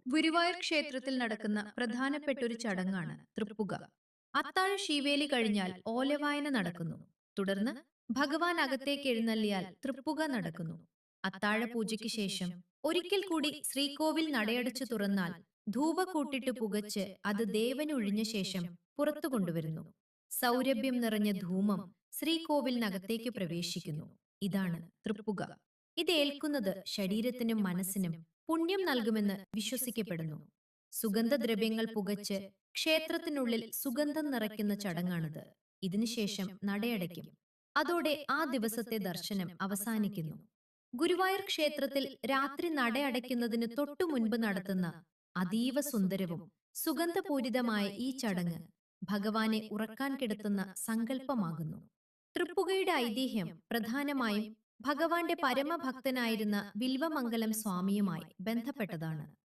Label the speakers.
Speaker 1: ഗുരുവായൂർ ക്ഷേത്രത്തിൽ നടക്കുന്ന പ്രധാനപ്പെട്ട ഒരു ചടങ്ങാണ് തൃപ്പുക. അത്താഴ ശീവേലി കഴിഞ്ഞാൽ ഓലവായന നടക്കുന്നു. തുടർന്ന് ഭഗവാൻ അകത്തേക്ക് എഴുന്നള്ളിയാൽ തൃപ്പുക നടക്കുന്നു. അത്താഴ പൂജയ്ക്ക് ശേഷം ഒരിക്കൽ കൂടി ശ്രീകോവിൽ നടയടച്ചു തുറന്നാൽ ധൂപ കൂട്ടിട്ട് പുകച്ച് അത് ദേവനൊഴിഞ്ഞ ശേഷം പുറത്തു കൊണ്ടുവരുന്നു. സൗരഭ്യം നിറഞ്ഞ ധൂമം ശ്രീകോവിലിനകത്തേക്ക് പ്രവേശിക്കുന്നു. ഇതാണ് തൃപ്പുക. ഇത് ഏൽക്കുന്നത് ശരീരത്തിനും മനസ്സിനും പുണ്യം നൽകുമെന്ന് വിശ്വസിക്കപ്പെടുന്നു. സുഗന്ധദ്രവ്യങ്ങൾ പുകച്ച് ക്ഷേത്രത്തിനുള്ളിൽ സുഗന്ധം നിറയ്ക്കുന്ന ചടങ്ങാണിത്. ഇതിനുശേഷം നടയടയ്ക്കും. അതോടെ ആ ദിവസത്തെ ദർശനം അവസാനിക്കുന്നു. ഗുരുവായൂർ ക്ഷേത്രത്തിൽ രാത്രി നടയടയ്ക്കുന്നതിന് തൊട്ടു മുൻപ് നടത്തുന്ന അതീവ സുന്ദരവും സുഗന്ധപൂരിതമായ ഈ ചടങ്ങ് ഭഗവാനെ ഉറക്കാൻ കിടത്തുന്ന സങ്കല്പമാകുന്നു. തൃപ്പുകയുടെ ഐതിഹ്യം പ്രധാനമായും ഭഗവാന്റെ പരമഭക്തനായിരുന്ന വിൽവമംഗലം സ്വാമിയുമായി ബന്ധപ്പെട്ടതാണ്.